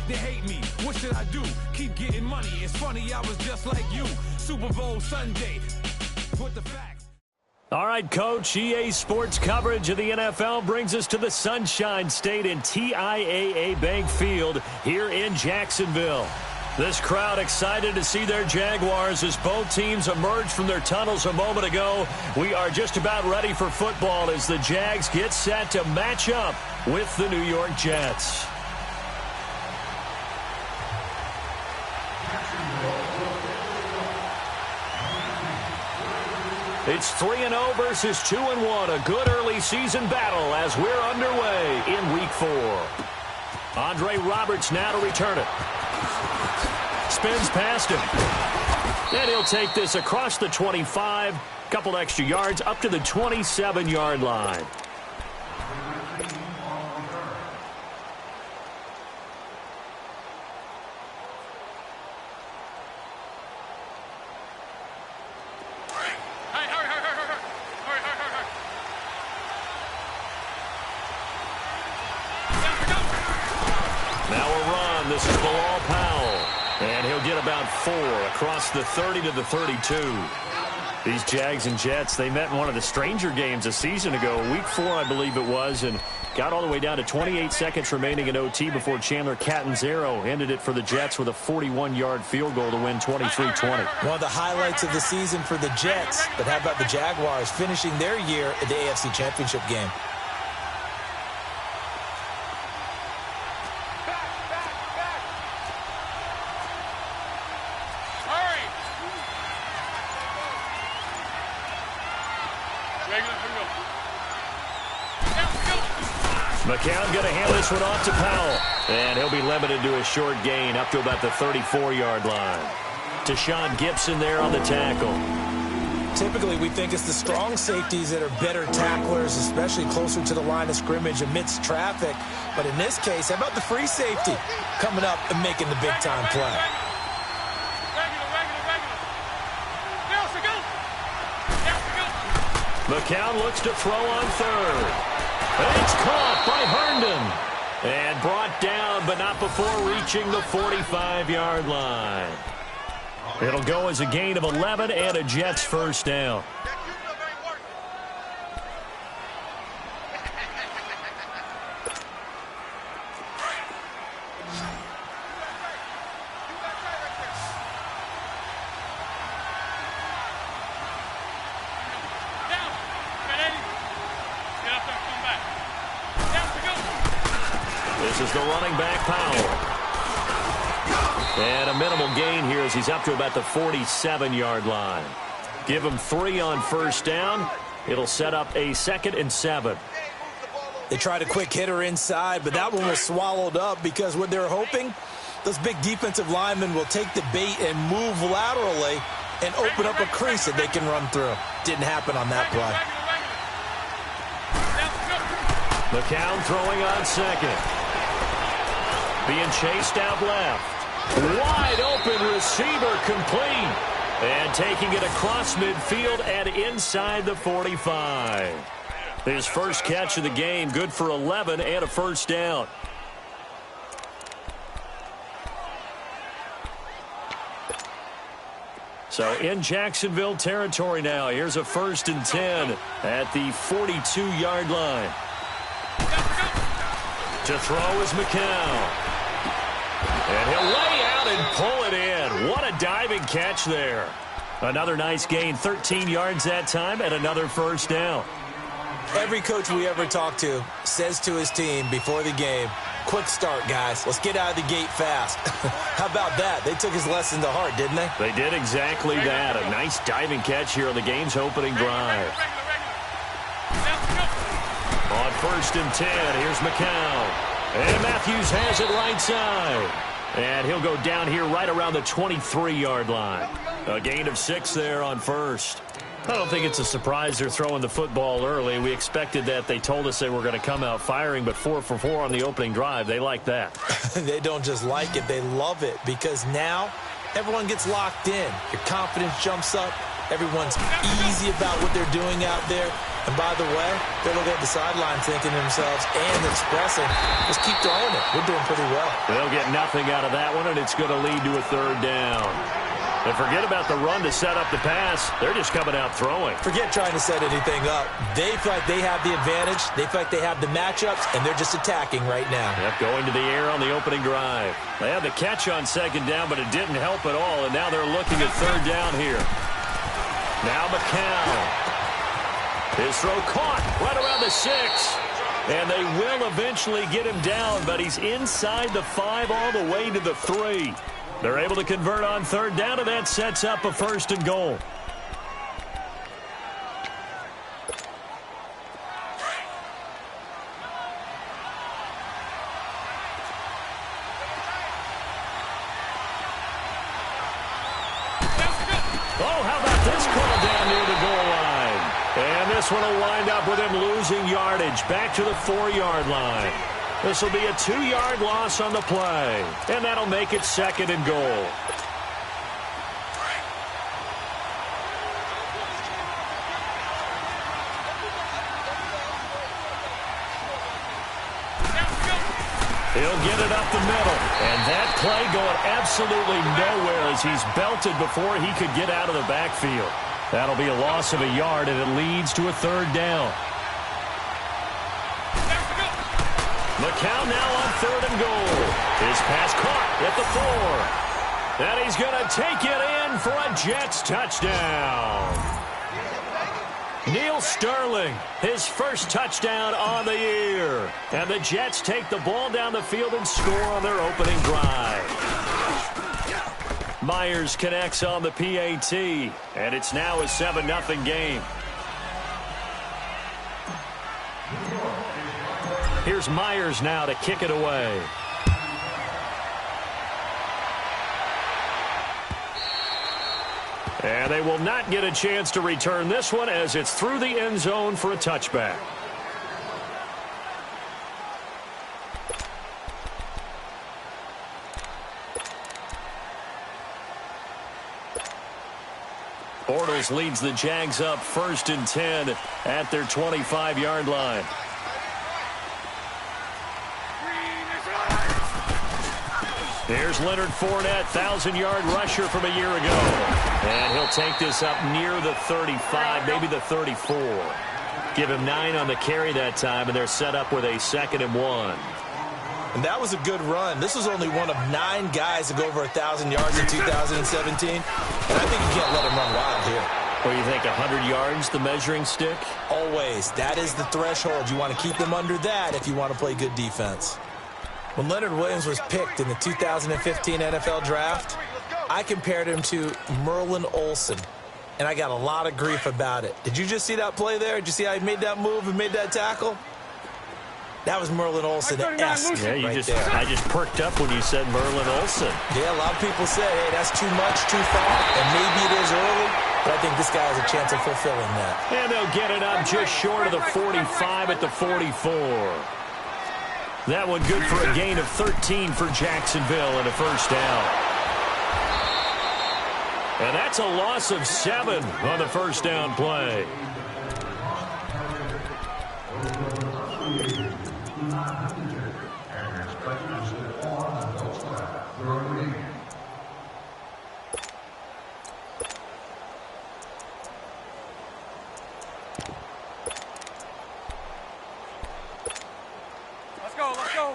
They hate me. What should I do? Keep getting money. It's funny, I was just like you. Super Bowl Sunday. Put the facts. All right, Coach, EA Sports coverage of the NFL brings us to the Sunshine State in TIAA Bank Field here in Jacksonville. This crowd excited to see their Jaguars as both teams emerged from their tunnels a moment ago. We are just about ready for football as the Jags get set to match up with the New York Jets. It's 3-0 versus 2-1, a good early season battle as we're underway in Week 4. Andre Roberts now to return it. Spins past him. And he'll take this across the 25, couple extra yards up to the 27-yard line. Across the 30 to the 32. These Jags and Jets, they met in one of the stranger games a season ago, Week 4, I believe it was, and got all the way down to 28 seconds remaining in OT before Chandler Catanzaro ended it for the Jets with a 41-yard field goal to win 23-20. One of the highlights of the season for the Jets, but how about the Jaguars finishing their year at the AFC Championship game? McCown going to hand this one off to Powell. And he'll be limited to a short gain up to about the 34-yard line. Deshaun Gibson there on the tackle. Typically, we think it's the strong safeties that are better tacklers, especially closer to the line of scrimmage amidst traffic. But in this case, how about the free safety coming up and making the big-time play? McCown looks to throw on third. It's caught by Herndon. And brought down, but not before reaching the 45-yard line. It'll go as a gain of 11 and a Jets first down. This is the running back, Powell. And a minimal gain here as he's up to about the 47-yard line. Give him 3 on first down. It'll set up a 2nd and 7. They tried a quick hitter inside, but that one was swallowed up because what they're hoping, those big defensive linemen will take the bait and move laterally and open up a crease that they can run through. Didn't happen on that play. McCown throwing on second. Being chased out left. Wide open receiver complete. And taking it across midfield and inside the 45. His first catch of the game, good for 11 and a first down. So in Jacksonville territory now. Here's a 1st and 10 at the 42-yard line. To throw is McCown. And he'll lay out and pull it in. What a diving catch there. Another nice gain, 13 yards that time, and another first down. Every coach we ever talk to says to his team before the game, quick start, guys. Let's get out of the gate fast. How about that? They took his lesson to heart, didn't they? They did exactly that. A nice diving catch here on the game's opening drive. On 1st and 10, here's McCown. And Matthews has it right side. And he'll go down here right around the 23-yard line. A gain of 6 there on first. I don't think it's a surprise they're throwing the football early. We expected that. They told us they were going to come out firing, but 4 for 4 on the opening drive. They like that. They don't just like it. They love it because now everyone gets locked in. Your confidence jumps up. Everyone's easy about what they're doing out there. And by the way, they're looking at the sideline thinking to themselves and expressing, just keep throwing it. We're doing pretty well. They'll get nothing out of that one, and it's going to lead to a third down. And forget about the run to set up the pass. They're just coming out throwing. Forget trying to set anything up. They feel like they have the advantage. They feel like they have the matchups, and they're just attacking right now. Yep, going to the air on the opening drive. They had the catch on second down, but it didn't help at all, and now they're looking at third down here. Now McCown. His throw caught right around the 6. And they will eventually get him down, but he's inside the 5 all the way to the 3. They're able to convert on third down, and that sets up a 1st and goal. Oh, how about this call down near the goal line? And this one will wind up with him losing yardage back to the 4-yard line. This will be a 2-yard loss on the play, and that'll make it 2nd and goal. He'll get it up the middle, and that play going absolutely nowhere as he's belted before he could get out of the backfield. That'll be a loss of a yard, and it leads to a 3rd down. McCown now on 3rd and goal. His pass caught at the 4. And he's going to take it in for a Jets touchdown. Neil Sterling, his first touchdown on the year. And the Jets take the ball down the field and score on their opening drive. Myers connects on the PAT, and it's now a 7-0 game. Here's Myers now to kick it away. And they will not get a chance to return this one as it's through the end zone for a touchback. Bortles leads the Jags up 1st and 10 at their 25-yard line. Here's Leonard Fournette, 1,000-yard rusher from a year ago. And he'll take this up near the 35, maybe the 34. Give him 9 on the carry that time, and they're set up with a 2nd and 1. And that was a good run. This was only one of 9 guys to go over 1,000 yards in 2017. And I think you can't let him run wild here. Or you think 100 yards, the measuring stick? Always. That is the threshold. You want to keep them under that if you want to play good defense. When Leonard Williams was picked in the 2015 NFL Draft, I compared him to Merlin Olsen, and I got a lot of grief about it. Did you just see that play there? Did you see how he made that move and made that tackle? That was Merlin Olsen-esque yeah, right there. I just perked up when you said Merlin Olsen. Yeah, a lot of people say, hey, that's too much, too far, and maybe it is early, but I think this guy has a chance of fulfilling that. And they'll get it up just short of the 45 at the 44. That one good for a gain of 13 for Jacksonville and a 1st down. And that's a loss of 7 on the 1st down play. Let's go.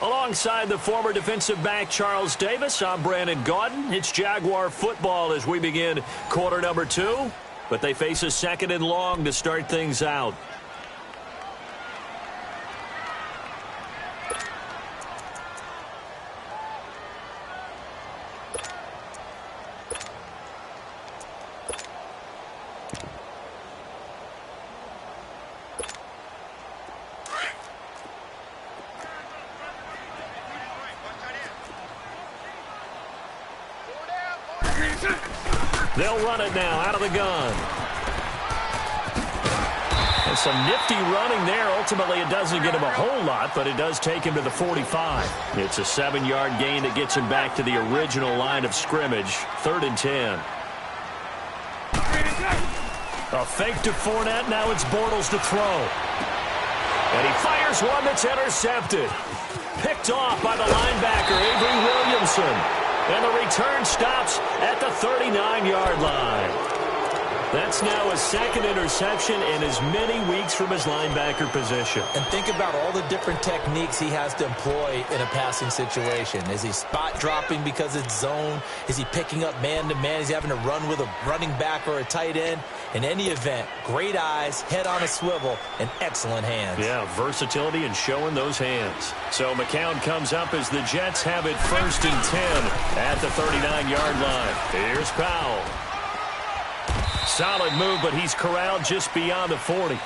Alongside the former defensive back Charles Davis, I'm Brandon Gaudin. It's Jaguar football as we begin quarter number 2. But they face a 2nd and long to start things out. They'll run it now out of the gun. And some nifty running there. Ultimately, it doesn't get him a whole lot, but it does take him to the 45. It's a 7-yard gain that gets him back to the original line of scrimmage. 3rd and 10. A fake to Fournette. Now it's Bortles to throw. And he fires one that's intercepted. Picked off by the linebacker, Avery Williamson. And the return stops at the 39-yard line. That's now his 2nd interception in as many weeks from his linebacker position. And think about all the different techniques he has to employ in a passing situation. Is he spot dropping because it's zone? Is he picking up man-to-man? Is he having to run with a running back or a tight end? In any event, great eyes, head on a swivel, and excellent hands. Yeah, versatility and showing those hands. So McCown comes up as the Jets have it 1st and 10 at the 39-yard line. Here's Powell. Solid move, but he's corralled just beyond the 40.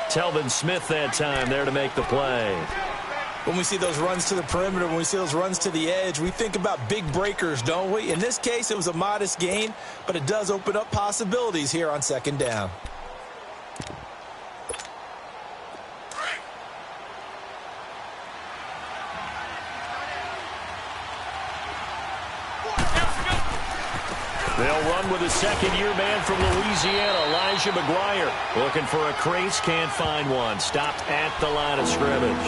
Telvin Smith that time there to make the play. When we see those runs to the perimeter, when we see those runs to the edge, we think about big breakers, don't we? In this case, it was a modest gain, but it does open up possibilities here on 2nd down. They'll run with a 2nd-year man from Louisiana, Elijah McGuire. Looking for a crease, can't find one. Stopped at the line of scrimmage.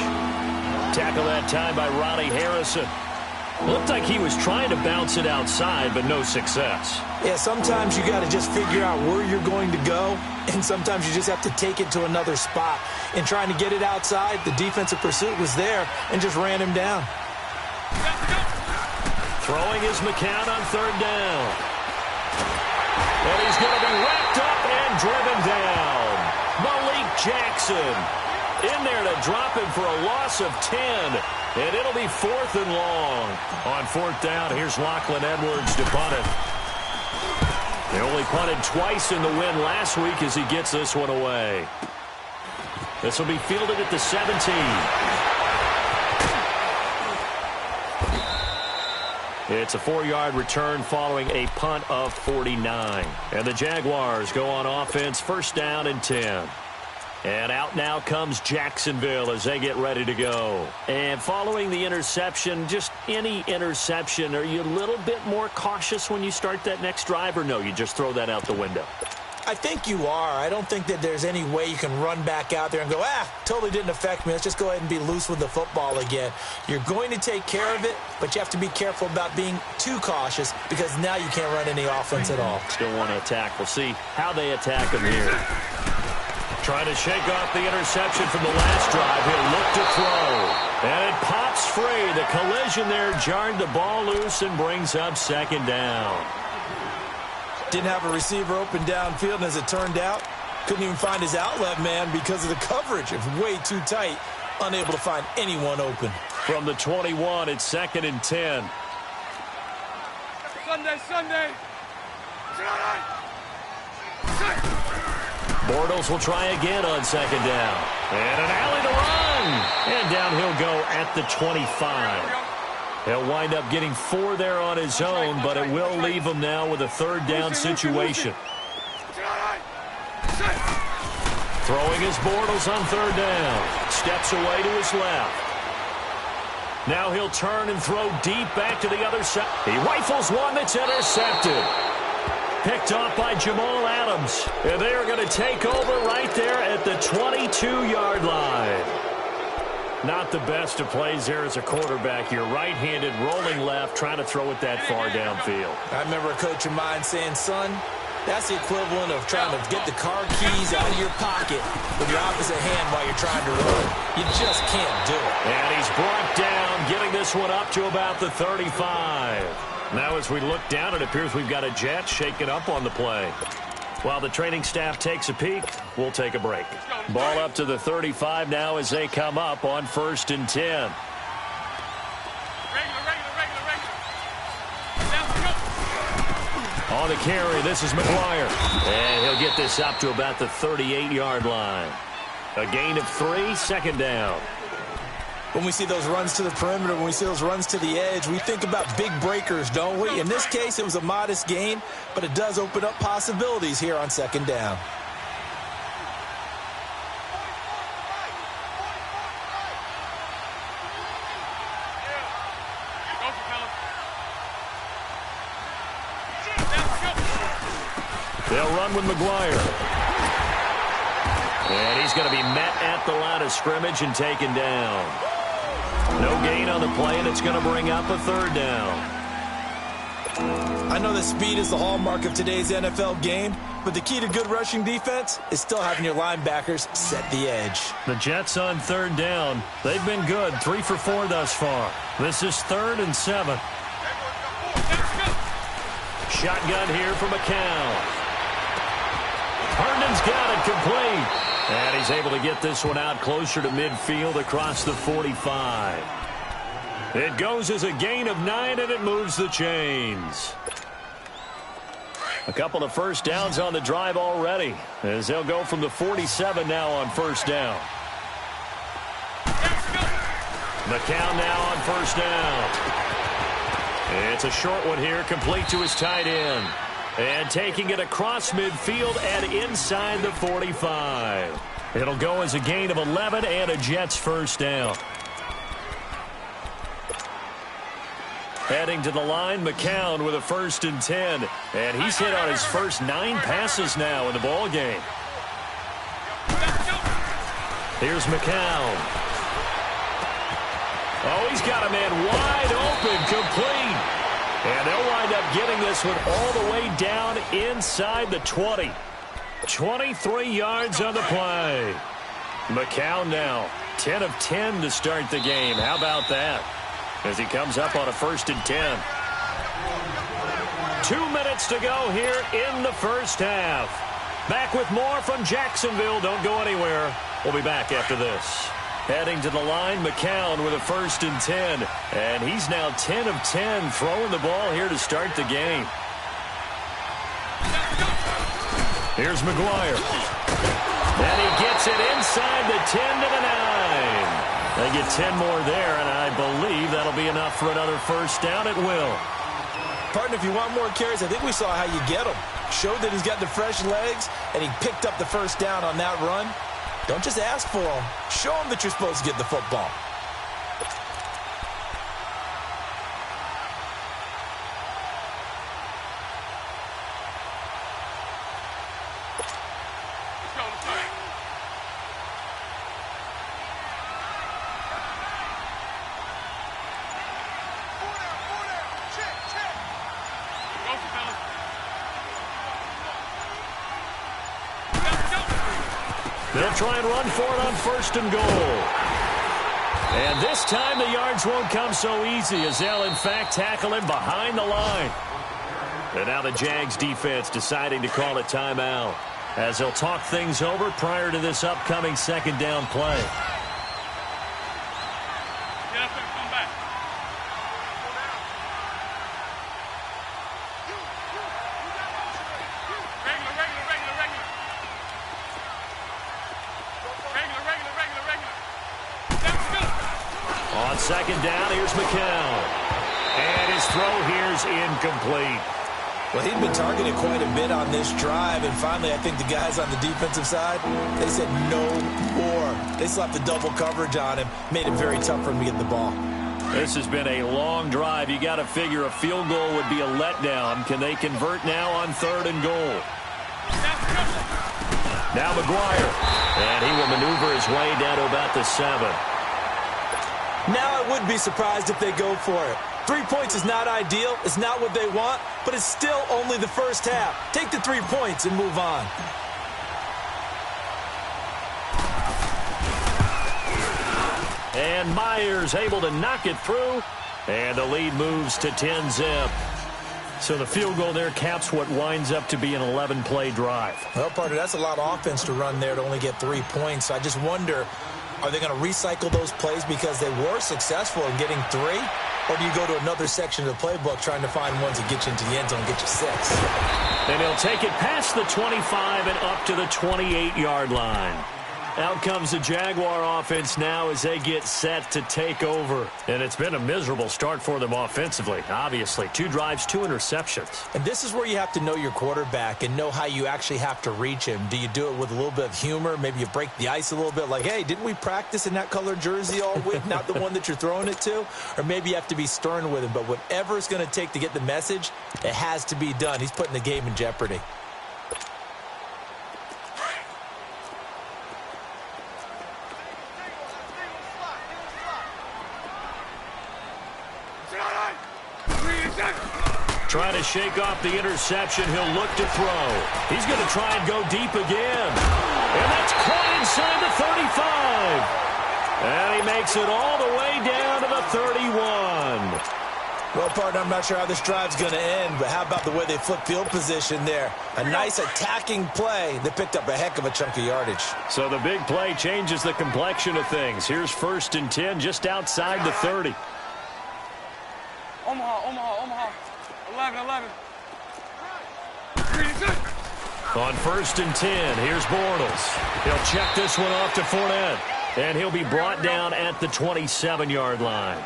Tackle that time by Ronnie Harrison. Looked like he was trying to bounce it outside, but no success. Yeah, sometimes you got to just figure out where you're going to go, and sometimes you just have to take it to another spot. In trying to get it outside, the defensive pursuit was there and just ran him down. Throwing is McCown on 3rd down. And he's going to be wrapped up and driven down. Malik Jackson in there to drop him for a loss of 10. And it'll be 4th and long. On 4th down, here's Lachlan Edwards to punt it. They only punted twice in the win last week as he gets this one away. This will be fielded at the 17. It's a 4-yard return following a punt of 49. And the Jaguars go on offense, 1st down and 10. And out now comes Jacksonville as they get ready to go. And following the interception, just any interception, are you a little bit more cautious when you start that next drive, or no, you just throw that out the window? I think you are. I don't think that there's any way you can run back out there and go, totally didn't affect me. Let's just go ahead and be loose with the football again. You're going to take care of it, but you have to be careful about being too cautious because now you can't run any offense at all. Still want to attack. We'll see how they attack him here. Trying to shake off the interception from the last drive. He'll look to throw. And it pops free. The collision there jarred the ball loose and brings up 2nd down. Didn't have a receiver open downfield, and as it turned out, couldn't even find his outlet man because of the coverage. It was way too tight, unable to find anyone open. From the 21, it's 2nd and 10. Sunday. Bortles will try again on 2nd down. And an alley to run. And down he'll go at the 25. He'll wind up getting 4 there on his own, but it will leave him now with a 3rd down situation. Throwing his Bortles on 3rd down. Steps away to his left. Now he'll turn and throw deep back to the other side. He rifles one that's intercepted. Picked off by Jamal Adams. And they are going to take over right there at the 22-yard line. Not the best of plays there as a quarterback. You're right-handed, rolling left, trying to throw it that far downfield. I remember a coach of mine saying, son, that's the equivalent of trying to get the car keys out of your pocket with your opposite hand while you're trying to run. You just can't do it. And he's brought down, getting this one up to about the 35. Now as we look down, it appears we've got a Jet shaking up on the play. While the training staff takes a peek, we'll take a break. Ball up to the 35 now as they come up on 1st and 10. On the carry, this is McGuire. And he'll get this up to about the 38-yard line. A gain of 3, 2nd down. When we see those runs to the perimeter, when we see those runs to the edge, we think about big breakers, don't we? In this case, it was a modest gain, but it does open up possibilities here on 2nd down. They'll run with McGuire. And he's going to be met at the line of scrimmage and taken down. No gain on the play, and it's going to bring up a third down. I know that speed is the hallmark of today's NFL game, but the key to good rushing defense is still having your linebackers set the edge. The Jets on third down. They've been good, 3 for 4 thus far. This is 3rd and 7. Shotgun here for McCown. Herndon's got it complete. And he's able to get this one out closer to midfield across the 45. It goes as a gain of 9, and it moves the chains. A couple of first downs on the drive already, as they'll go from the 47 now on first down. McCown now on first down. It's a short one here, complete to his tight end. And taking it across midfield and inside the 45. It'll go as a gain of 11 and a Jets first down. Heading to the line, McCown with a 1st and 10. And he's hit on his first 9 passes now in the ball game. Here's McCown. Oh, he's got a man wide open, complete. And they'll wind up getting this one all the way down inside the 20. 23 yards on the play. McCown now 10 of 10 to start the game. How about that? As he comes up on a 1st and 10. 2 minutes to go here in the first half. Back with more from Jacksonville. Don't go anywhere. We'll be back after this. Heading to the line, McCown with a 1st and 10. And he's now 10 of 10 throwing the ball here to start the game. Here's McGuire. And he gets it inside the 10 to the 9. They get 10 more there, and I believe that'll be enough for another first down. It will. Partner, if you want more carries, I think we saw how you get him. Showed that he's got the fresh legs, and he picked up the first down on that run. Don't just ask for him. Show him that you're supposed to get the football. They'll try and run for it on 1st and goal. And this time the yards won't come so easy, as they'll in fact tackle him behind the line. And now the Jags defense deciding to call a timeout, as they'll talk things over prior to this upcoming 2nd down play. Get up and come back. On 2nd down, here's McCown. And his throw here's incomplete. Well, he'd been targeted quite a bit on this drive, and finally I think the guys on the defensive side, they said no more. They slapped the double coverage on him, made it very tough for him to get the ball. This has been a long drive. You got to figure a field goal would be a letdown. Can they convert now on 3rd and goal? Now McGuire. And he will maneuver his way down to about the 7. Now I wouldn't be surprised if they go for it. 3 points is not ideal. It's not what they want, but it's still only the first half. Take the 3 points and move on. And Myers able to knock it through. And the lead moves to 10-zip. So the field goal there caps what winds up to be an 11-play drive. Well, partner, that's a lot of offense to run there to only get 3 points. I just wonder, are they going to recycle those plays because they were successful in getting 3? Or do you go to another section of the playbook trying to find ones that get you into the end zone and get you 6? And he'll take it past the 25 and up to the 28-yard line. Out comes the Jaguar offense now as they get set to take over. And it's been a miserable start for them offensively, obviously. 2 drives, 2 interceptions. And this is where you have to know your quarterback and know how you actually have to reach him. Do you do it with a little bit of humor? Maybe you break the ice a little bit like, hey, didn't we practice in that colored jersey all week? Not the one that you're throwing it to? Or maybe you have to be stern with him. But whatever it's going to take to get the message, it has to be done. He's putting the game in jeopardy. Trying to shake off the interception. He'll look to throw. He's going to try and go deep again. And that's caught inside the 35. And he makes it all the way down to the 31. Well, partner, I'm not sure how this drive's going to end, but how about the way they flip field position there? A nice attacking play. They picked up a heck of a chunk of yardage. So the big play changes the complexion of things. Here's 1st and 10 just outside the 30. Omaha. 11. On 1st and 10, here's Bortles. He'll check this one off to Fournette, and he'll be brought down at the 27-yard line.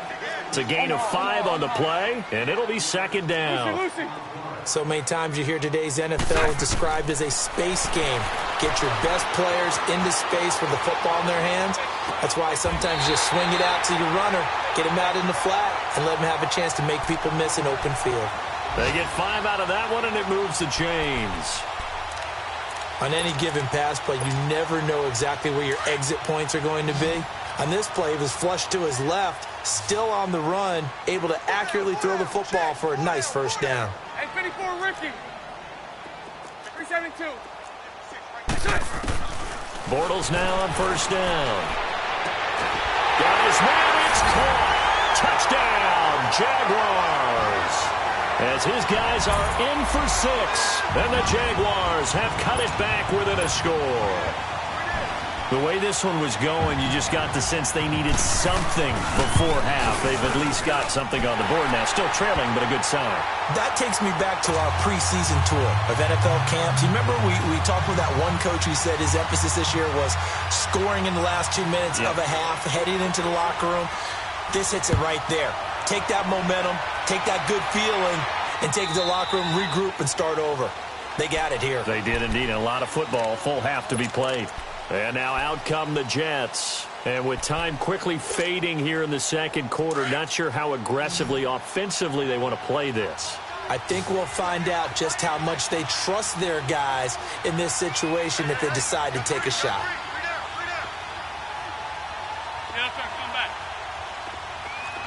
It's a gain of 5 on the play, and it'll be 2nd down. So many times you hear today's NFL described as a space game. Get your best players into space with the football in their hands. That's why sometimes you just swing it out to your runner, get him out in the flat, and let him have a chance to make people miss an open field. They get 5 out of that one, and it moves the chains. On any given pass play, you never know exactly where your exit points are going to be. On this play, he was flushed to his left, still on the run, able to accurately throw the football for a nice 1st down. Hey, 54, Ricky. 372. Bortles now on 1st down. Got his man, it's caught. Touchdown, Jaguars. As his guys are in for 6, and the Jaguars have cut it back within a score. The way this one was going, you just got the sense they needed something before half. They've at least got something on the board now. Still trailing, but a good sign. That takes me back to our preseason tour of NFL camps. You remember we talked with that one coach who said his emphasis this year was scoring in the last 2 minutes of a half, heading into the locker room. This hits it right there. Take that momentum, take that good feeling, and take it to the locker room, regroup, and start over. They got it here. They did indeed. And a lot of football, full half to be played. And now out come the Jets. And with time quickly fading here in the 2nd quarter, not sure how aggressively, offensively they want to play this. I think we'll find out just how much they trust their guys in this situation if they decide to take a shot. Yeah, sir, come back.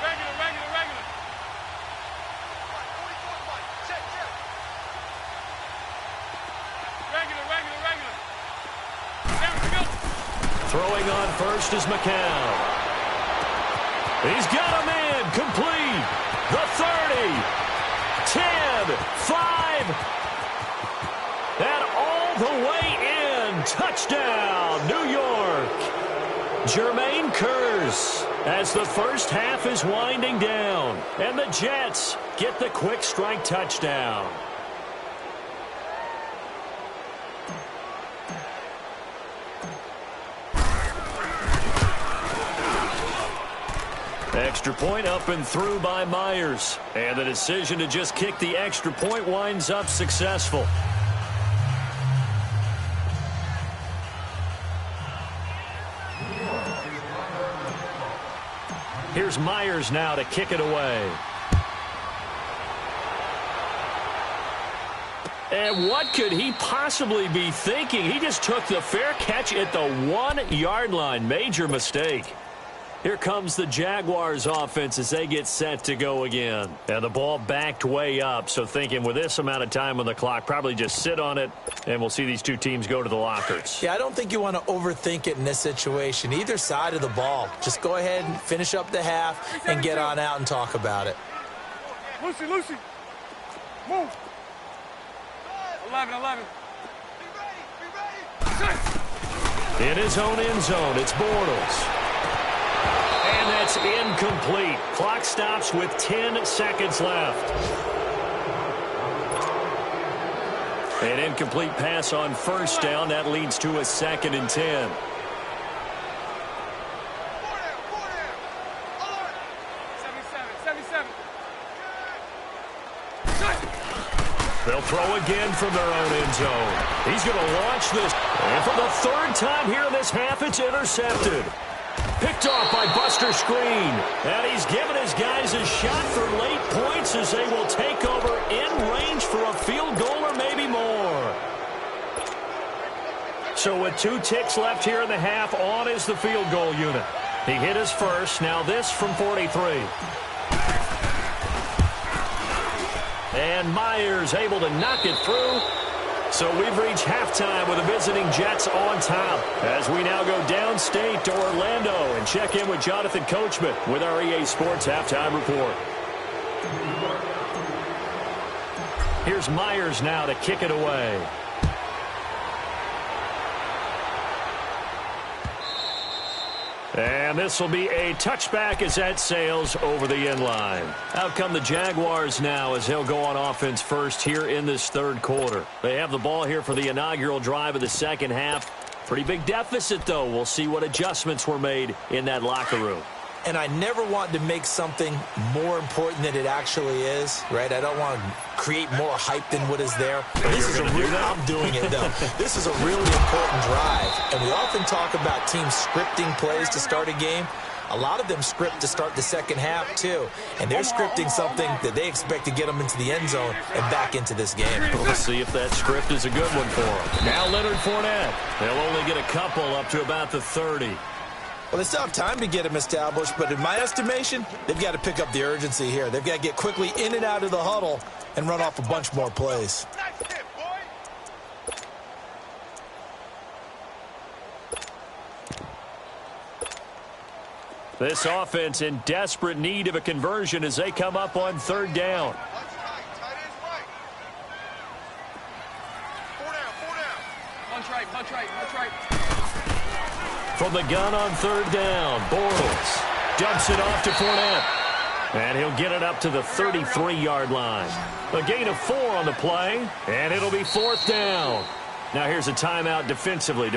Regular. Throwing on 1st is McCown. He's got a man complete. The 30, 10, 5, and all the way in. Touchdown, New York. Jermaine Kearse as the 1st half is winding down. And the Jets get the quick strike touchdown. Extra point up and through by Myers. And the decision to just kick the extra point winds up successful. Here's Myers now to kick it away. And what could he possibly be thinking? He just took the fair catch at the 1-yard line. Major mistake. Here comes the Jaguars offense as they get set to go again. And the ball backed way up, so thinking with this amount of time on the clock, probably just sit on it, and we'll see these two teams go to the lockers. Yeah, I don't think you want to overthink it in this situation. Either side of the ball. Just go ahead and finish up the half and get on out and talk about it. Lucy, move. 11. In his own end zone, it's Bortles. And that's incomplete. Clock stops with 10 seconds left. An incomplete pass on 1st down. That leads to a 2nd and 10. They'll throw again from their own end zone. He's going to launch this. And for the 3rd time here in this half, it's intercepted. Picked off by Buster Screen. And he's given his guys a shot for late points as they will take over in range for a field goal or maybe more. So with 2 ticks left here in the half, on is the field goal unit. He hit his first. Now this from 43. And Myers able to knock it through. So we've reached halftime with the visiting Jets on top. As we now go downstate to Orlando and check in with Jonathan Coachman with our EA Sports Halftime Report. Here's Myers now to kick it away. And this will be a touchback as that sails over the end line. Out come the Jaguars now as they'll go on offense first here in this third quarter. They have the ball here for the inaugural drive of the second half. Pretty big deficit, though. We'll see what adjustments were made in that locker room. And I never want to make something more important than it actually is, right? I don't want to create more hype than what is there. This is I'm doing it, though. This is a really important drive. And we often talk about teams scripting plays to start a game. A lot of them script to start the second half, too. And they're scripting something that they expect to get them into the end zone and back into this game. We'll see if that script is a good one for them. Now Leonard Fournette. They'll only get a couple up to about the 30. Well, they still have time to get them established, but in my estimation, they've got to pick up the urgency here. They've got to get quickly in and out of the huddle and run off a bunch more plays. This offense in desperate need of a conversion as they come up on third down. Punch right. From the gun on third down, Bortles dumps it off to Fournette. And he'll get it up to the 33-yard line. A gain of 4 on the play, and it'll be fourth down. Now here's a timeout defensively.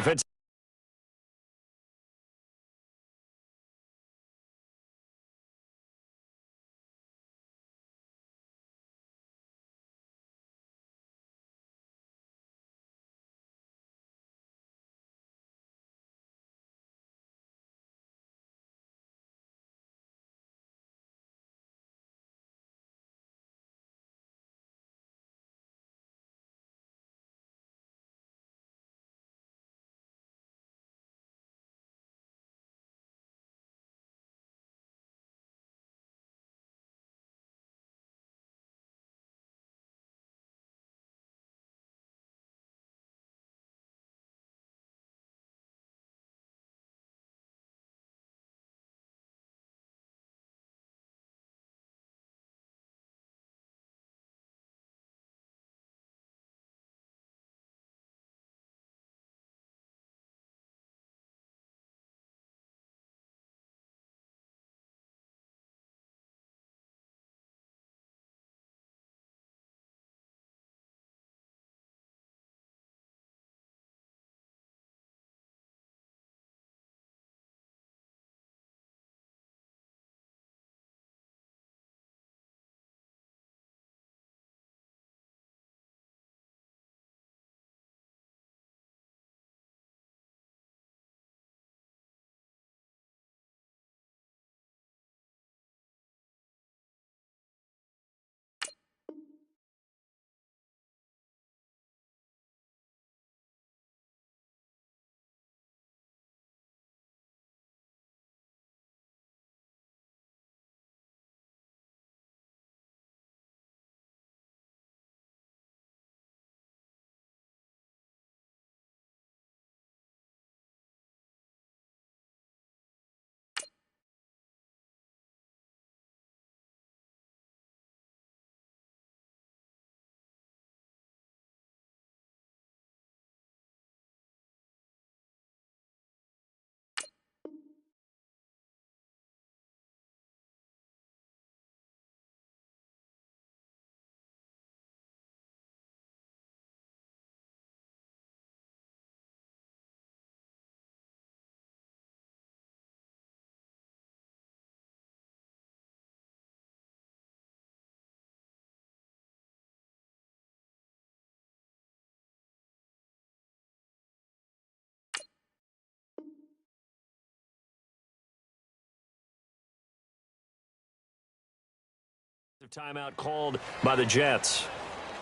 Timeout called by the Jets.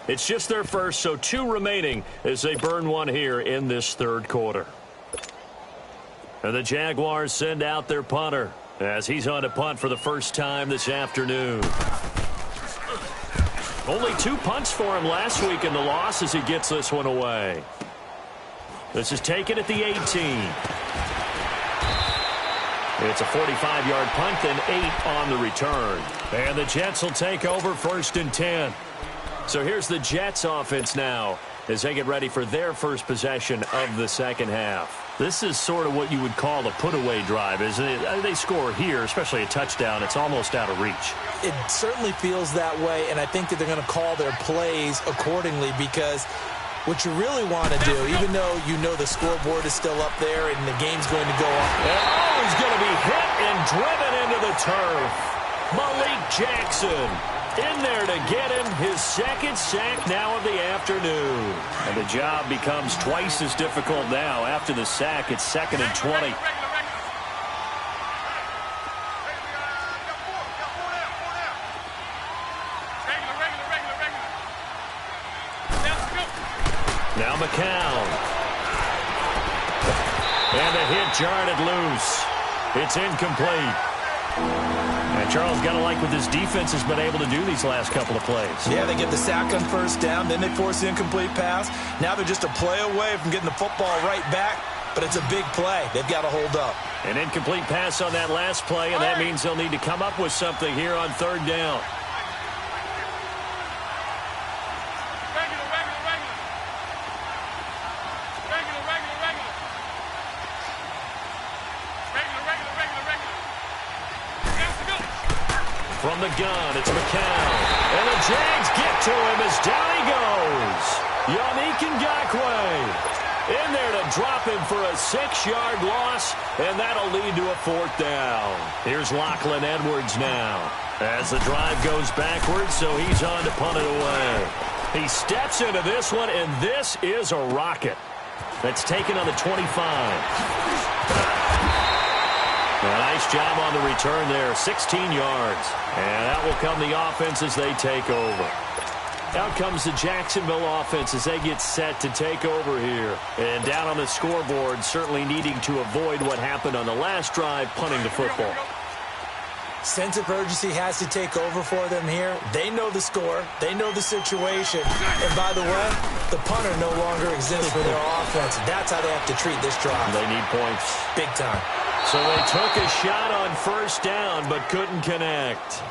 It's just their first, so 2 remaining as they burn one here in this third quarter. And the Jaguars send out their punter as he's on to punt for the first time this afternoon. Only 2 punts for him last week in the loss as he gets this one away. This is taken at the 18. It's a 45-yard punt and 8 on the return. And the Jets will take over 1st and 10. So here's the Jets offense now as they get ready for their first possession of the second half. This is sort of what you would call a put-away drive, isn't it? They score here, especially a touchdown. It's almost out of reach. It certainly feels that way, and I think that they're going to call their plays accordingly because what you really want to do, even though you know the scoreboard is still up there and the game's going to go on. Oh, he's going to be hit and driven into the turf. Malik Jackson in there to get him his 2nd sack now of the afternoon. And the job becomes twice as difficult now. After the sack, it's 2nd and 20. Now McCown. And the hit jarred it loose. It's incomplete. And Charles, got to like what this defense has been able to do these last couple of plays. Yeah, they get the sack on 1st down, then they force the incomplete pass. Now they're just a play away from getting the football right back, but it's a big play. They've got to hold up. An incomplete pass on that last play, and that means they'll need to come up with something here on 3rd down. From the gun, it's McCown. And the Jags get to him as down he goes. Yannick Ngakoue in there to drop him for a 6-yard loss, and that'll lead to a 4th down. Here's Lachlan Edwards now as the drive goes backwards, so he's on to punt it away. He steps into this one, and this is a rocket. That's taken on the 25. A nice job on the return there, 16 yards. And that will come the offense as they take over. Out comes the Jacksonville offense as they get set to take over here. And down on the scoreboard, certainly needing to avoid what happened on the last drive, punting the football. Sense of urgency has to take over for them here. They know the score. They know the situation. And by the way, the punter no longer exists for their offense. That's how they have to treat this drive. They need points. Big time. So they took a shot on 1st down but couldn't connect.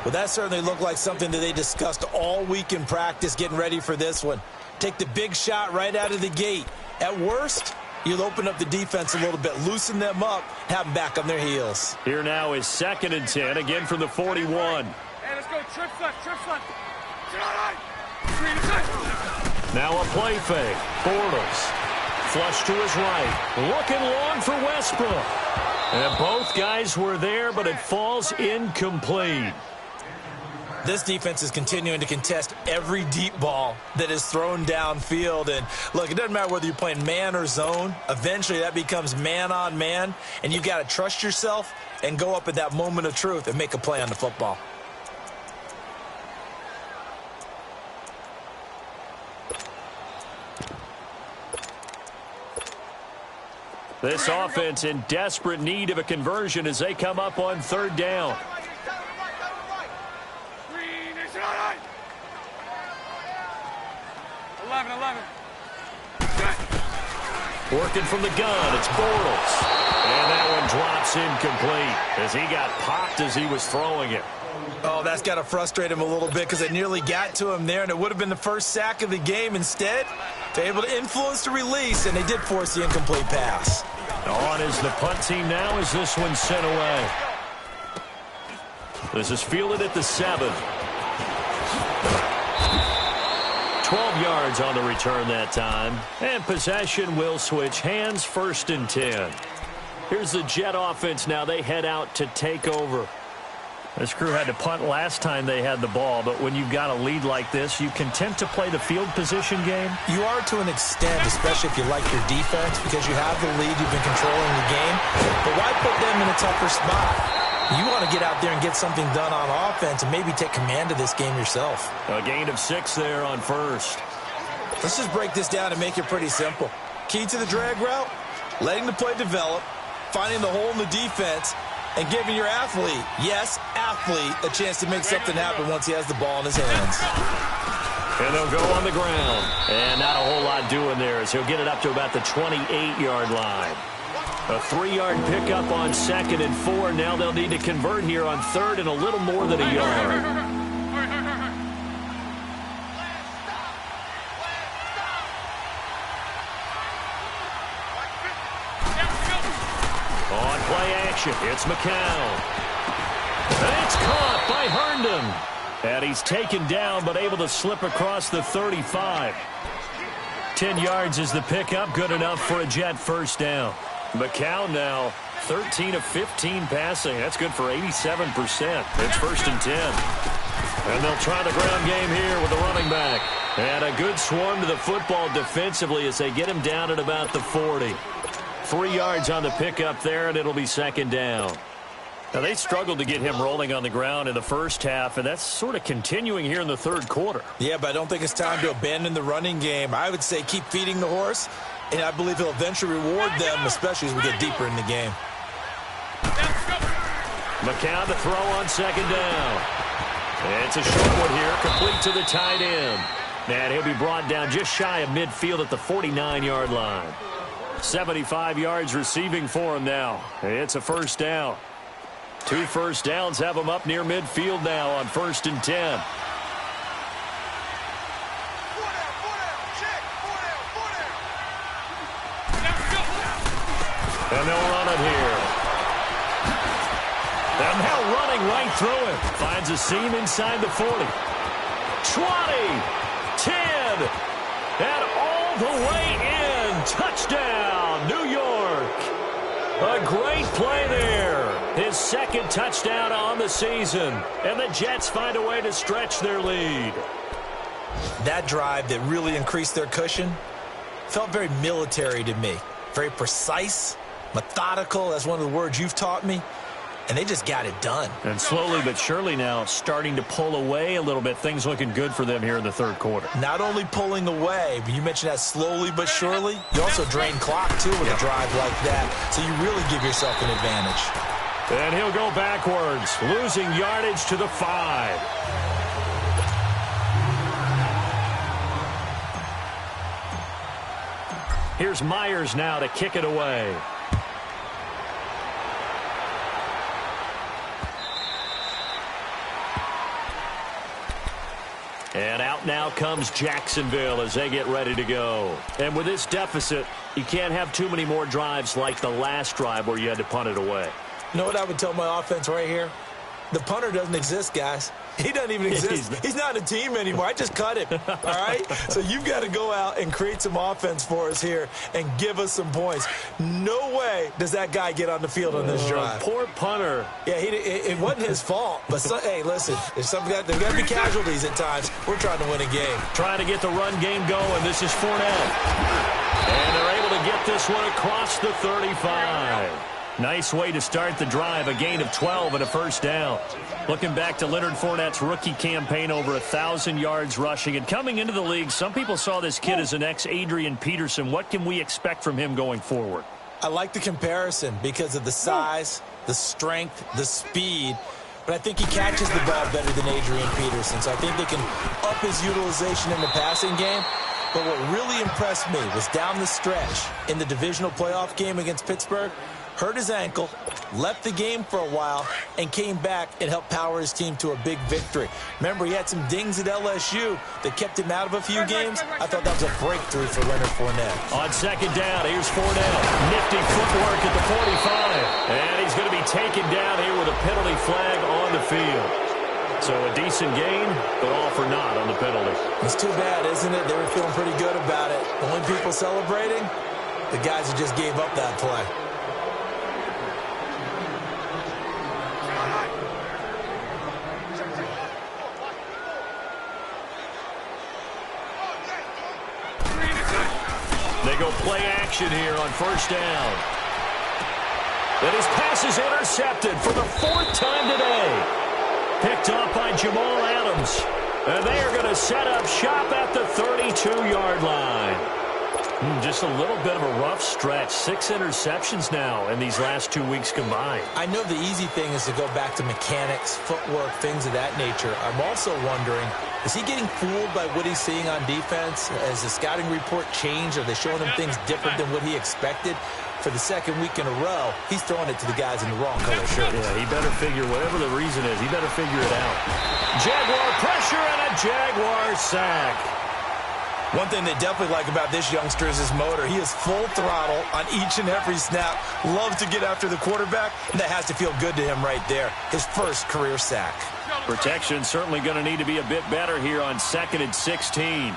Well, that certainly looked like something that they discussed all week in practice getting ready for this one. Take the big shot right out of the gate. At worst, you'll open up the defense a little bit, loosen them up, have them back on their heels. Here now is 2nd and 10, again from the 41. Hey, let's go. Trip left. Now a play fake. Bortles. Flush to his right. Looking long for Westbrook. And both guys were there, but it falls incomplete. This defense is continuing to contest every deep ball that is thrown downfield. And look, it doesn't matter whether you're playing man or zone. Eventually that becomes man on man. And you've got to trust yourself and go up at that moment of truth and make a play on the football. This offense in desperate need of a conversion as they come up on 3rd down. Working from the gun, it's Bortles. And that one drops incomplete as he got popped as he was throwing it. Oh, that's got to frustrate him a little bit because it nearly got to him there, and it would have been the first sack of the game. Instead, they're able to influence the release, and they did force the incomplete pass. On is the punt team now as this one's sent away. This is fielded at the 7. 12 yards on the return that time. And possession will switch hands, 1st and 10. Here's the Jet offense now. They head out to take over. This crew had to punt last time they had the ball, but when you've got a lead like this, you content to play the field position game? You are to an extent, especially if you like your defense, because you have the lead, you've been controlling the game. But why put them in a tougher spot? You want to get out there and get something done on offense and maybe take command of this game yourself. A gain of 6 there on 1st. Let's just break this down and make it pretty simple. Key to the drag route, letting the play develop, finding the hole in the defense, and giving your athlete, yes, athlete, a chance to make something happen once he has the ball in his hands. And they'll go on the ground. And not a whole lot doing there as he'll get it up to about the 28-yard line. A 3-yard pickup on 2nd and 4. Now they'll need to convert here on 3rd and a little more than a yard. On play action, it's McCown. And it's caught by Herndon. And he's taken down but able to slip across the 35. 10 yards is the pickup, good enough for a Jet first down. McCown now 13 of 15 passing. That's good for 87%. It's 1st and 10. And they'll try the ground game here with the running back. And a good swarm to the football defensively as they get him down at about the 40. 3 yards on the pickup there, and it'll be 2nd down. Now, they struggled to get him rolling on the ground in the first half, and that's sort of continuing here in the 3rd quarter. Yeah, but I don't think it's time to abandon the running game. I would say keep feeding the horse, and I believe he'll eventually reward them, especially as we get deeper in the game. McCown to throw on 2nd down. And it's a short one here, complete to the tight end. And he'll be brought down just shy of midfield at the 49-yard line. 75 yards receiving for him now. It's a 1st down. 2 first downs have him up near midfield now on 1st and 10. And they'll run it here. And now running right through it. Finds a seam inside the 40. 20, 10, and all the way in. Touchdown, New York. A great play there. His 2nd touchdown on the season. And the Jets find a way to stretch their lead. That drive that really increased their cushion felt very military to me. Very precise, methodical. That's one of the words you've taught me. And they just got it done. And slowly but surely now starting to pull away a little bit. Things looking good for them here in the 3rd quarter. Not only pulling away, but you mentioned that slowly but surely. You also drain clock, too, with a drive like that. So you really give yourself an advantage. And he'll go backwards, losing yardage to the 5. Here's Myers now to kick it away. And out now comes Jacksonville as they get ready to go. And with this deficit, you can't have too many more drives like the last drive where you had to punt it away. You know what I would tell my offense right here? The punter doesn't exist, guys. He doesn't even exist. He's not a team anymore. I just cut him, all right? So you've got to go out and create some offense for us here and give us some points. No way does that guy get on the field on this drive. Poor punter. Yeah, it wasn't his fault. But, hey, listen, there's got to be casualties at times. We're trying to win a game. Trying to get the run game going. This is Fournette. And they're able to get this one across the 35. Nice way to start the drive, a gain of 12 and a 1st down. Looking back to Leonard Fournette's rookie campaign, over 1,000 yards rushing. And coming into the league, some people saw this kid as an ex-Adrian Peterson. What can we expect from him going forward? I like the comparison because of the size, the strength, the speed. But I think he catches the ball better than Adrian Peterson. So I think they can up his utilization in the passing game. But what really impressed me was down the stretch in the divisional playoff game against Pittsburgh. Hurt his ankle, left the game for a while, and came back and helped power his team to a big victory. Remember, he had some dings at LSU that kept him out of a few games. I thought that was a breakthrough for Leonard Fournette. On 2nd down, here's Fournette. Nifty footwork at the 45. And he's going to be taken down here with a penalty flag on the field. So a decent gain, but all for naught on the penalty. It's too bad, isn't it? They were feeling pretty good about it. Only people celebrating, the guys who just gave up that play. They go play action here on 1st down. And his pass is intercepted for the 4th time today. Picked up by Jamal Adams. And they are going to set up shop at the 32-yard line. Just a little bit of a rough stretch. 6 interceptions now in these last 2 weeks combined. I know the easy thing is to go back to mechanics, footwork, things of that nature. I'm also wondering, is he getting fooled by what he's seeing on defense? Has the scouting report changed? Are they showing him things different than what he expected? For the second week in a row, he's throwing it to the guys in the wrong color shirts. Yeah, he better figure, whatever the reason is, he better figure it out. Jaguar pressure and a Jaguar sack. One thing they definitely like about this youngster is his motor. He is full throttle on each and every snap. Loves to get after the quarterback, and that has to feel good to him right there. His first career sack. Protection certainly going to need to be a bit better here on 2nd and 16.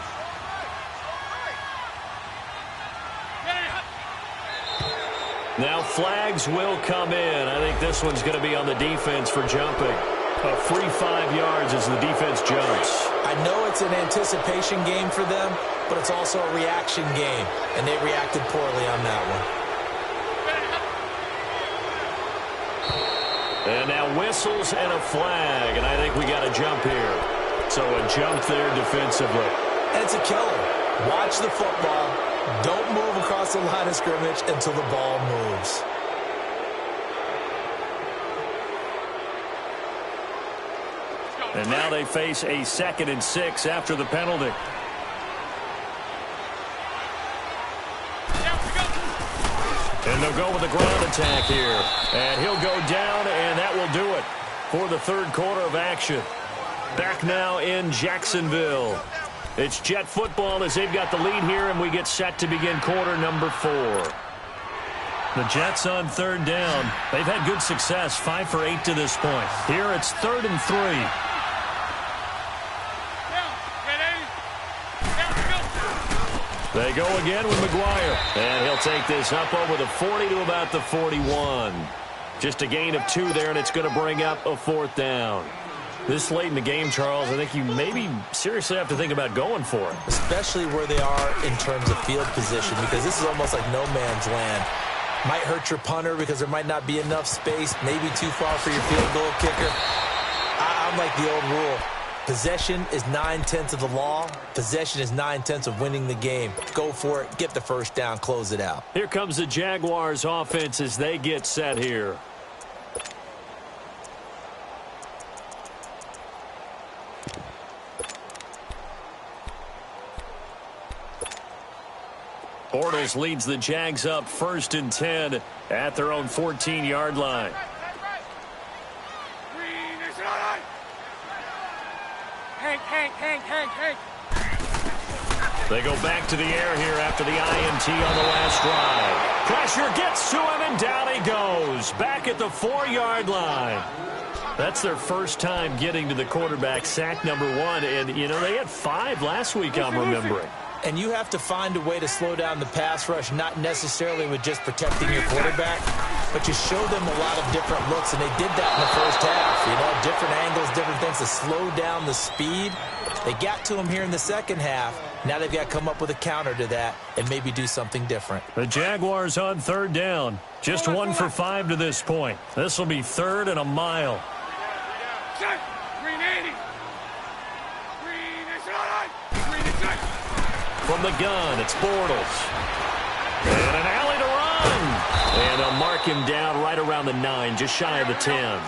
Now flags will come in. I think this one's going to be on the defense for jumping. A free 5 yards as the defense jumps. I know it's an anticipation game for them, but it's also a reaction game, and they reacted poorly on that one. And now whistles and a flag, and I think we got a jump here. So a jump there defensively. And it's a killer. Watch the football. Don't move across the line of scrimmage until the ball moves. And now they face a 2nd and 6 after the penalty. And they'll go with the ground attack here. And he'll go down, and that will do it for the 3rd quarter of action. Back now in Jacksonville. It's Jet football as they've got the lead here, and we get set to begin quarter number 4. The Jets on 3rd down. They've had good success, 5 for 8 to this point. Here it's 3rd and 3. They go again with McGuire. And he'll take this up over the 40 to about the 41. Just a gain of 2 there, and it's going to bring up a 4th down. This late in the game, Charles, I think you maybe seriously have to think about going for it. Especially where they are in terms of field position, because this is almost like no man's land. Might hurt your punter because there might not be enough space, maybe too far for your field goal kicker. I'm like the old rule. Possession is 9/10 of the law. Possession is 9/10 of winning the game. Go for it. Get the first down. Close it out. Here comes the Jaguars offense as they get set here. Bortles leads the Jags up 1st and 10 at their own 14-yard line. They go back to the air here after the INT on the last drive. Pressure gets to him, and down he goes. Back at the 4-yard line. That's their first time getting to the quarterback, sack number 1. And, you know, they had 5 last week, I'm remembering. And you have to find a way to slow down the pass rush, not necessarily with just protecting your quarterback, but you show them a lot of different looks, and they did that in the first half. You know, different angles, different things to slow down the speed. They got to him here in the second half. Now they've got to come up with a counter to that and maybe do something different. The Jaguars on 3rd down. Just 1 for 5 to this point. This will be 3rd and a mile. From the gun, it's Bortles. And an alley to run. And they'll mark him down right around the 9, just shy of the 10.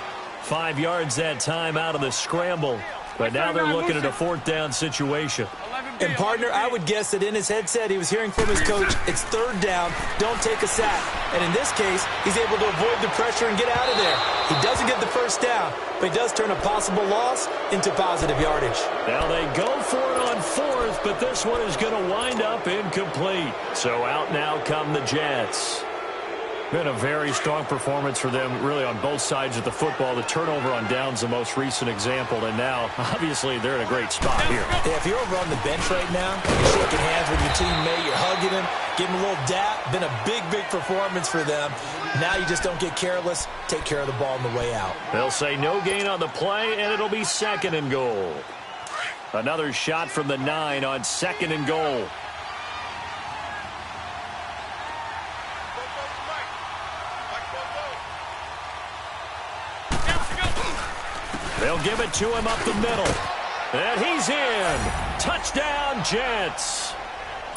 5 yards that time out of the scramble. But now they're looking at a 4th down situation. And, partner, I would guess that in his headset he was hearing from his coach, it's 3rd down, don't take a sack. And in this case, he's able to avoid the pressure and get out of there. He doesn't get the first down, but he does turn a possible loss into positive yardage. Now they go for it on 4th, but this one is going to wind up incomplete. So out now come the Jets. Been a very strong performance for them, really, on both sides of the football. The turnover on downs the most recent example, and now, obviously, they're in a great spot here. Yeah, if you're over on the bench right now, you're shaking hands with your teammate, you're hugging him, giving him a little dap. Been a big, big performance for them. Now you just don't get careless. Take care of the ball on the way out. They'll say no gain on the play, and it'll be 2nd and goal. Another shot from the 9 on 2nd and goal. They'll give it to him up the middle. And he's in. Touchdown, Jets.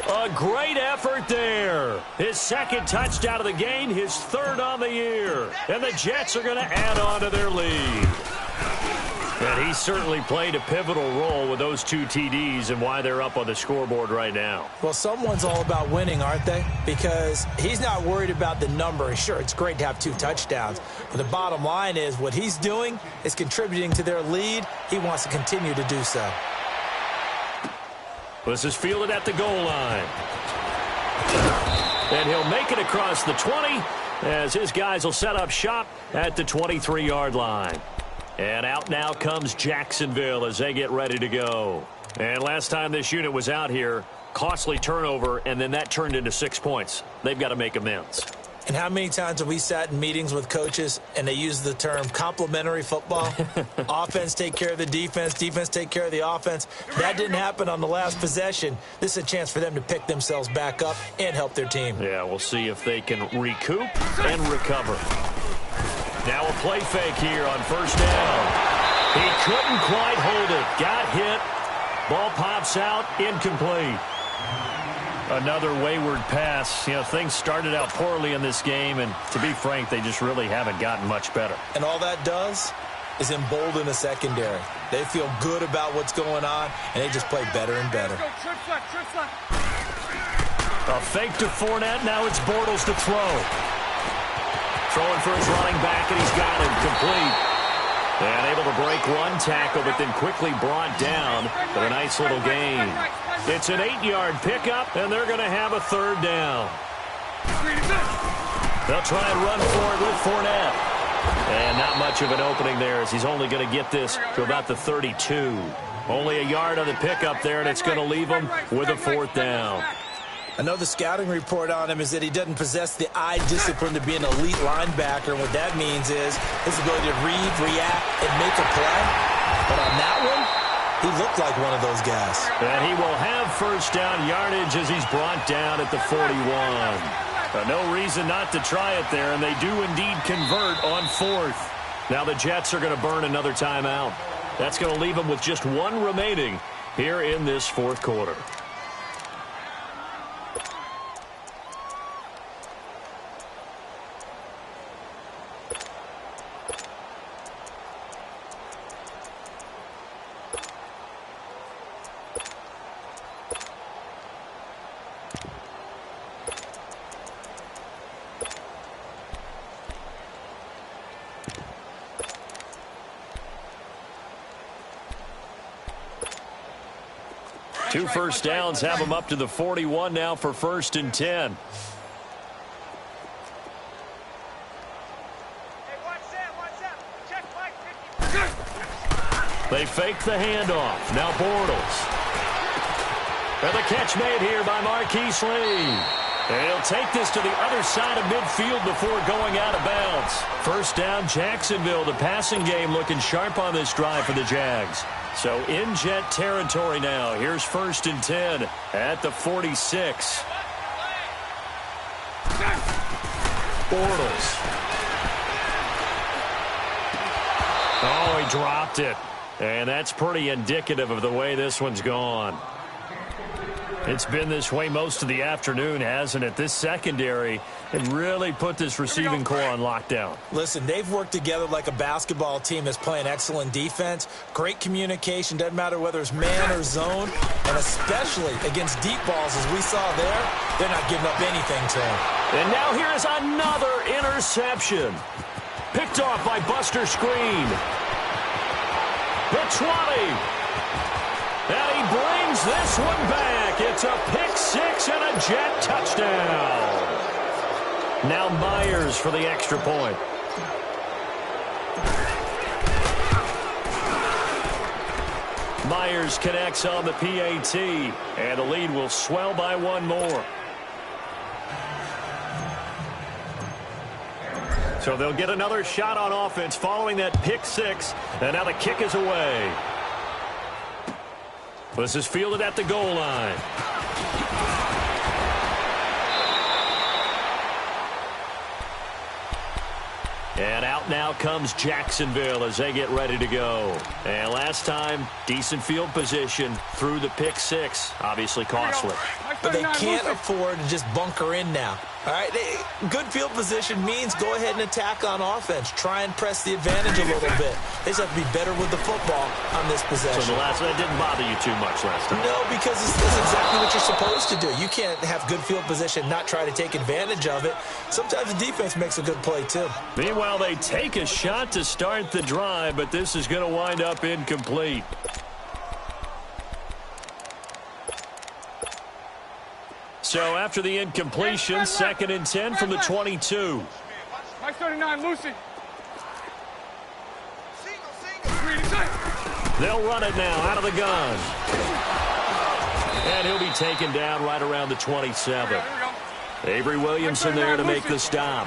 A great effort there. His second touchdown of the game, his third on the year. And the Jets are going to add on to their lead. And he certainly played a pivotal role with those 2 TDs and why they're up on the scoreboard right now. Well, someone's all about winning, aren't they? Because he's not worried about the number. Sure, it's great to have 2 touchdowns. But the bottom line is what he's doing is contributing to their lead. He wants to continue to do so. This is fielded at the goal line. And he'll make it across the 20 as his guys will set up shop at the 23-yard line. And out now comes Jacksonville as they get ready to go. And last time this unit was out here, costly turnover, and then that turned into 6 points. They've got to make amends. And how many times have we sat in meetings with coaches and they use the term complementary football? Offense take care of the defense, defense take care of the offense. That didn't happen on the last possession. This is a chance for them to pick themselves back up and help their team. Yeah, we'll see if they can recoup and recover. Now a play fake here on first down. He couldn't quite hold it. Got hit. Ball pops out. Incomplete. Another wayward pass. You know, things started out poorly in this game, and to be frank, they just really haven't gotten much better. And all that does is embolden the secondary. They feel good about what's going on, and they just play better and better. A fake to Fournette. Now it's Bortles to throw. Throwing for his running back, and he's got him complete. And able to break one tackle, but then quickly brought down for a nice little gain. It's an 8-yard pickup, and they're going to have a third down. They'll try and run for it with Fournette. And not much of an opening there as he's only going to get this to about the 32. Only a yard on the pickup there, and it's going to leave him with a fourth down. I know the scouting report on him is that he doesn't possess the eye discipline to be an elite linebacker, and what that means is his ability to read, react, and make a play. But on that one, he looked like one of those guys. And he will have first down yardage as he's brought down at the 41. No reason not to try it there, and they do indeed convert on fourth. Now the Jets are going to burn another timeout. That's going to leave them with just one remaining here in this fourth quarter. Two first downs have them up to the 41 now for 1st and 10. They fake the handoff. Now Bortles. And the catch made here by Marquise Lee. And he'll take this to the other side of midfield before going out of bounds. First down, Jacksonville. The passing game looking sharp on this drive for the Jags. So in Jet territory now. Here's 1st and 10 at the 46. Bortles. Oh, he dropped it. And that's pretty indicative of the way this one's gone. It's been this way most of the afternoon, hasn't it? This secondary had really put this receiving core on lockdown. Listen, they've worked together like a basketball team that's playing excellent defense. Great communication. Doesn't matter whether it's man or zone. And especially against deep balls, as we saw there, they're not giving up anything to him. And now here is another interception. Picked off by Buster Screen. The 20. And he brings this one back. It's a pick six and a Jet touchdown. Now Myers for the extra point. Myers connects on the PAT, and the lead will swell by one more. So they'll get another shot on offense following that pick six, and now the kick is away. This is fielded at the goal line. And out now comes Jacksonville as they get ready to go. And last time, decent field position through the pick six. Obviously costly. but they can't afford to just bunker in now. All right, good field position means go ahead and attack on offense. Try and press the advantage a little bit. They just have to be better with the football on this possession. So that didn't bother you too much last time? No, because this is exactly what you're supposed to do. You can't have good field position, not try to take advantage of it. Sometimes the defense makes a good play, too. Meanwhile, they take a shot to start the drive, but this is going to wind up incomplete. So after the incompletion, 2nd and 10 from the 22. Mike 39, Lucy. They'll run it now out of the gun. And he'll be taken down right around the 27. Avery Williamson there to make the stop.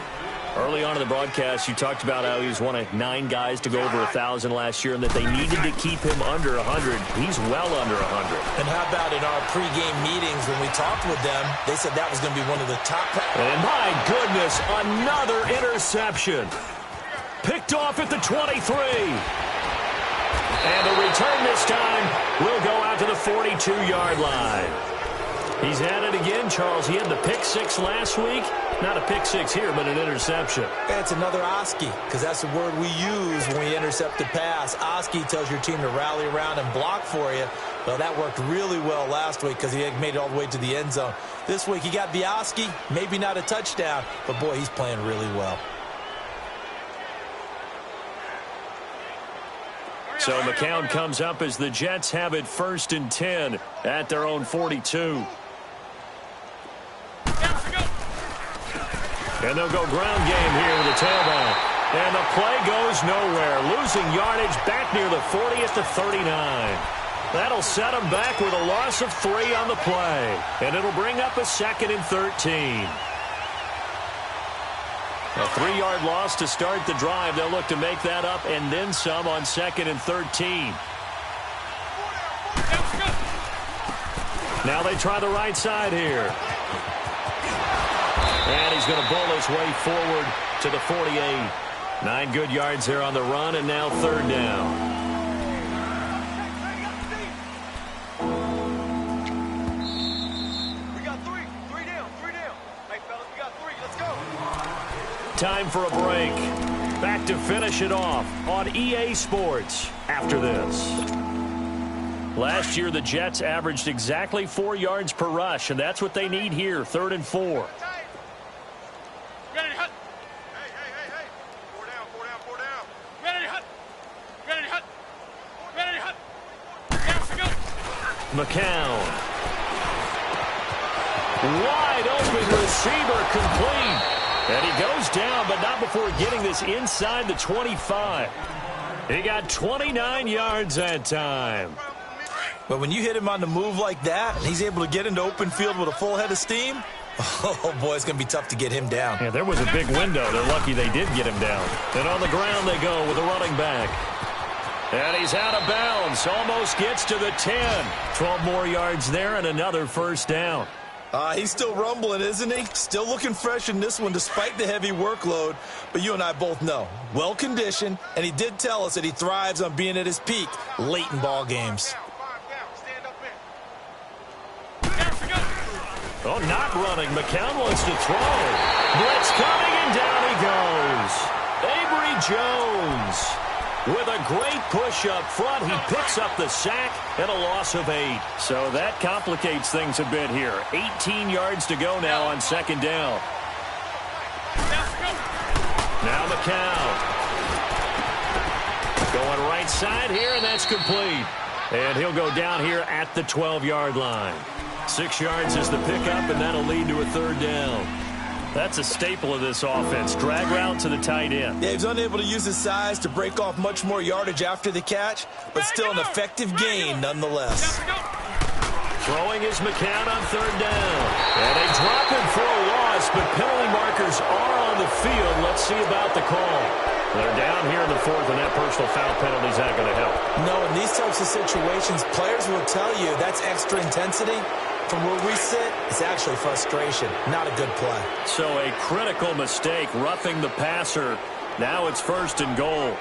Early on in the broadcast, you talked about how he was one of 9 guys to go over 1,000 last year and that they needed to keep him under 100. He's well under 100. And how about in our pregame meetings when we talked with them, they said that was going to be one of the top. And my goodness, another interception. Picked off at the 23. And the return this time will go out to the 42-yard line. He's had it again, Charles. He had the pick 6 last week. Not a pick 6 here, but an interception. It's another Oski, because that's the word we use when we intercept a pass. Oski tells your team to rally around and block for you. Well, that worked really well last week because he had made it all the way to the end zone. This week he got the Oski, maybe not a touchdown, but boy, he's playing really well. So McCown comes up as the Jets have it 1st and 10 at their own 42. And they'll go ground game here with the tailback. And the play goes nowhere. Losing yardage back near the 40 at the 39. That'll set them back with a loss of 3 on the play. And it'll bring up a 2nd and 13. A 3-yard loss to start the drive. They'll look to make that up and then some on 2nd and 13. Now they try the right side here. And he's going to bowl his way forward to the 48. 9 good yards there on the run, and now 3rd down. We got 3. 3 down. 3 down. Hey, fellas, we got 3. Let's go. Time for a break. Back to finish it off on EA Sports after this. Last year, the Jets averaged exactly 4 yards per rush, and that's what they need here, 3rd and 4. McCown. Wide open receiver complete. And he goes down, but not before getting this inside the 25. He got 29 yards that time. But when you hit him on the move like that, and he's able to get into open field with a full head of steam, oh, boy, it's going to be tough to get him down. Yeah, there was a big window. They're lucky they did get him down. And on the ground they go with a running back. And he's out of bounds. Almost gets to the 10. 12 more yards there and another 1st down. He's still rumbling, isn't he? Still looking fresh in this one despite the heavy workload. But you and I both know, well-conditioned, and he did tell us that he thrives on being at his peak late in ball games. Oh, not running. McCown wants to throw. Blitz coming, and down he goes. Avery Jones. With a great push up front, he picks up the sack and a loss of 8. So that complicates things a bit here. 18 yards to go now on 2nd down. Now McCown. Going right side here, and that's complete. And he'll go down here at the 12-yard line. 6 yards is the pickup, and that'll lead to a 3rd down. That's a staple of this offense. Drag route to the tight end. Yeah, he was unable to use his size to break off much more yardage after the catch, but still an effective gain nonetheless. Throwing is McCown on 3rd down. And they drop him for a loss, but penalty markers are on the field. Let's see about the call. They're down here in the 4th, and that personal foul penalty is not going to help. No, in these types of situations, players will tell you that's extra intensity. From where we sit, it's actually frustration. Not a good play. So a critical mistake, roughing the passer. Now it's 1st and goal.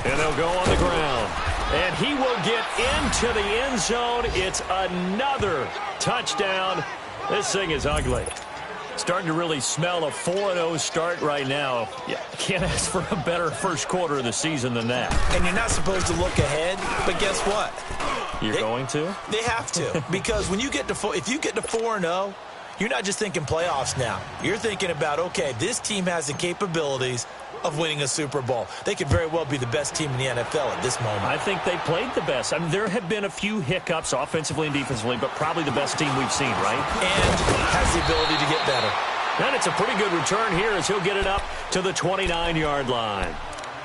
And they'll go on the ground. And he will get into the end zone. It's another touchdown. This thing is ugly. Starting to really smell a 4-0 start right now. You can't ask for a better first quarter of the season than that. And you're not supposed to look ahead, but guess what? You're going to? They have to. Because when you get to if you get to 4-0, you're not just thinking playoffs now. You're thinking about, okay, this team has the capabilities of winning a Super Bowl. They could very well be the best team in the NFL at this moment. I think they played the best. I mean, there have been a few hiccups offensively and defensively, but probably the best team we've seen, right? And has the ability to get better. And it's a pretty good return here as he'll get it up to the 29-yard line.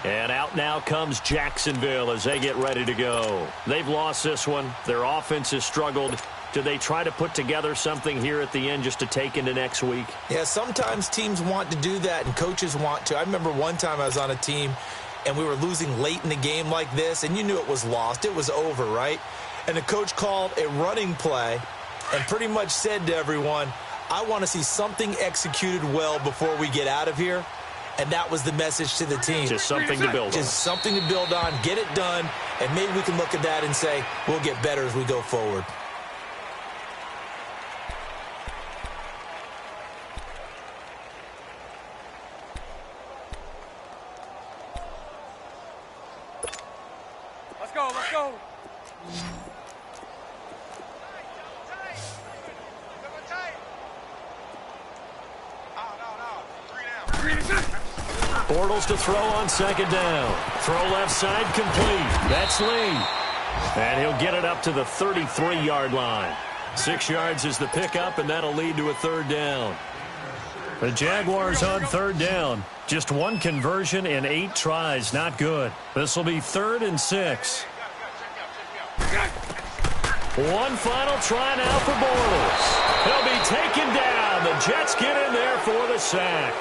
And out now comes Jacksonville as they get ready to go. They've lost this one. Their offense has struggled. Do they try to put together something here at the end just to take into next week? Yeah, sometimes teams want to do that and coaches want to. I remember one time I was on a team and we were losing late in the game like this, and you knew it was lost. It was over, right? And the coach called a running play and pretty much said to everyone, I want to see something executed well before we get out of here. And that was the message to the team. Just something to build on. Just something to build on, get it done, and maybe we can look at that and say, we'll get better as we go forward. Let's go, let's go. Bortles to throw on second down. Throw left side complete. That's Lee. And he'll get it up to the 33-yard line. 6 yards is the pickup, and that'll lead to a third down. The Jaguars on third down. Just one conversion in 8 tries. Not good. This will be 3rd and 6. One final try now for Bortles. He'll be taken down. The Jets get in there for the sack.